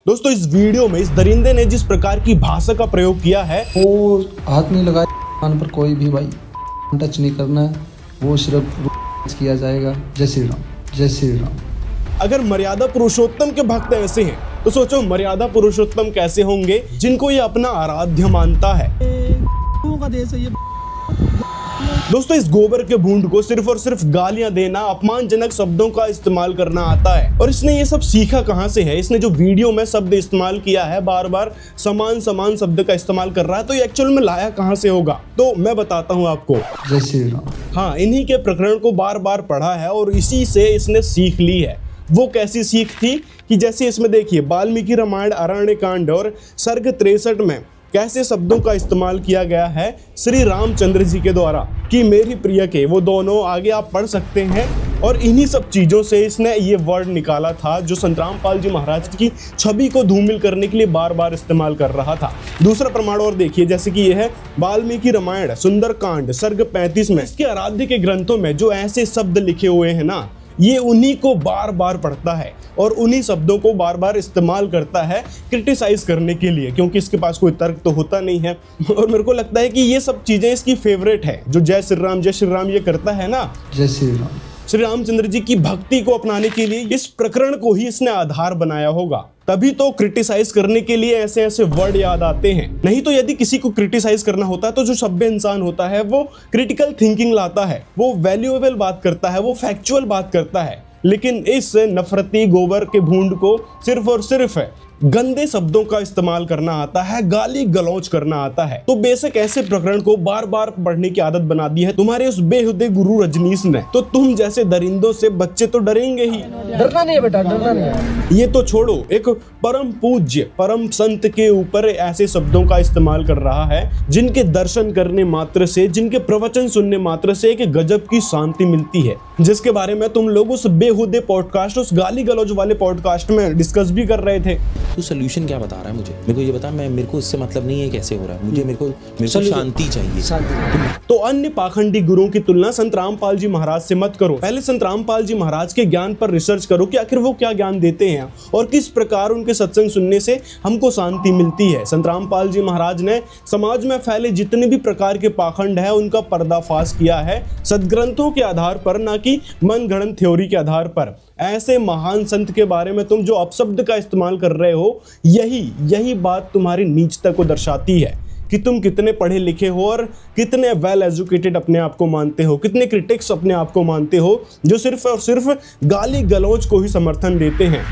दोस्तों इस वीडियो में इस दरिंदे ने जिस प्रकार की भाषा का प्रयोग किया है, वो हाथ नहीं लगाए कान पर कोई भी भाई टच नहीं करना है, वो सिर्फ किया जाएगा। जय श्री राम, जय श्री राम। अगर मर्यादा पुरुषोत्तम के भक्त ऐसे हैं तो सोचो मर्यादा पुरुषोत्तम कैसे होंगे जिनको ये अपना आराध्य मानता है। का देश है ये। दोस्तों इस गोबर के भूंड को सिर्फ और सिर्फ गालियां देना, अपमानजनक शब्दों का इस्तेमाल करना आता है। और इसने ये सब सीखा कहां से है? इसने जो वीडियो में शब्द इस्तेमाल किया है, बार बार समान शब्द का इस्तेमाल कर रहा है, तो ये एक्चुअल में लाया कहां से होगा? तो मैं बताता हूं आपको। जय श्री राम। हाँ, इन्हीं के प्रकरण को बार बार पढ़ा है और इसी से इसने सीख ली है। वो कैसी सीख थी कि जैसे इसमें देखिए वाल्मीकि रामायण अरण्य कांड और सर्ग 63 में कैसे शब्दों का इस्तेमाल किया गया है श्री रामचंद्र जी के द्वारा कि मेरी प्रिय के, वो दोनों आगे आप पढ़ सकते हैं। और इन्हीं सब चीज़ों से इसने ये वर्ड निकाला था जो संत रामपाल जी महाराज की छवि को धूमिल करने के लिए बार बार इस्तेमाल कर रहा था। दूसरा प्रमाण और देखिए, जैसे कि यह है वाल्मीकि रामायण सुंदरकांड सर्ग 35 में इसके आराध्य के ग्रंथों में जो ऐसे शब्द लिखे हुए हैं ना, ये उन्हीं को बार बार पढ़ता है और उन्हीं शब्दों को बार बार इस्तेमाल करता है क्रिटिसाइज करने के लिए, क्योंकि इसके पास कोई तर्क तो होता नहीं है। और मेरे को लगता है कि ये सब चीज़ें इसकी फेवरेट है, जो जय श्री राम ये करता है ना। जय श्री राम। श्री रामचंद्र जी की भक्ति को अपनाने के लिए इस प्रकरण को ही इसने आधार बनाया होगा, तभी तो क्रिटिसाइज करने के लिए ऐसे ऐसे वर्ड याद आते हैं। नहीं तो यदि किसी को क्रिटिसाइज करना होता है तो जो सभ्य इंसान होता है वो क्रिटिकल थिंकिंग लाता है, वो वैल्यूएबल बात करता है, वो फैक्चुअल बात करता है। लेकिन इस नफरती गोबर के भूंड को सिर्फ और सिर्फ गंदे शब्दों का इस्तेमाल करना आता है, गाली गलौज करना आता है। तो बेशक ऐसे प्रकरण को बार बार पढ़ने की आदत बना दी है तुम्हारे उस बेहुदे गुरु रजनीश ने, तो तुम जैसे दरिंदों से बच्चे तो डरेंगे ही। डरना नहीं है बेटा, डरना नहीं है। ये तो छोड़ो, एक परम पूज्य परम संत के ऊपर ऐसे शब्दों का इस्तेमाल कर रहा है जिनके दर्शन करने मात्र से, जिनके प्रवचन सुनने मात्र से एक गजब की शांति मिलती है, जिसके बारे में तुम लोग उस बेहुदे पॉडकास्ट, उस गाली गलौज वाले पॉडकास्ट में डिस्कस भी कर रहे थे। तो सोल्यूशन क्या बता रहा है मुझे? मेरे को ये बता, मेरे को इससे मतलब नहीं है कैसे हो रहा है, मेरे को शांति चाहिए। तो अन्य पाखंडी गुरुओं की तुलना संत रामपाल जी महाराज से मत करो। पहले संत रामपाल जी महाराज के ज्ञान पर रिसर्च करो कि आखिर वो क्या ज्ञान देते हैं और किस प्रकार उनके सत्संग सुनने से हमको शांति मिलती है। संत रामपाल जी महाराज ने समाज में फैले जितने भी प्रकार के पाखंड है उनका पर्दाफाश किया है सदग्रंथों के आधार पर, ना कि मनगढ़ंत थ्योरी के आधार पर। ऐसे महान संत के बारे में तुम जो अपशब्द का इस्तेमाल कर रहे हो, यही बात तुम्हारी नीचता को दर्शाती है कि तुम कितने पढ़े लिखे हो और कितने वेल एजुकेटेड अपने आप को मानते हो, कितने क्रिटिक्स अपने आप को मानते हो जो सिर्फ और सिर्फ गाली गलौज को ही समर्थन देते हैं।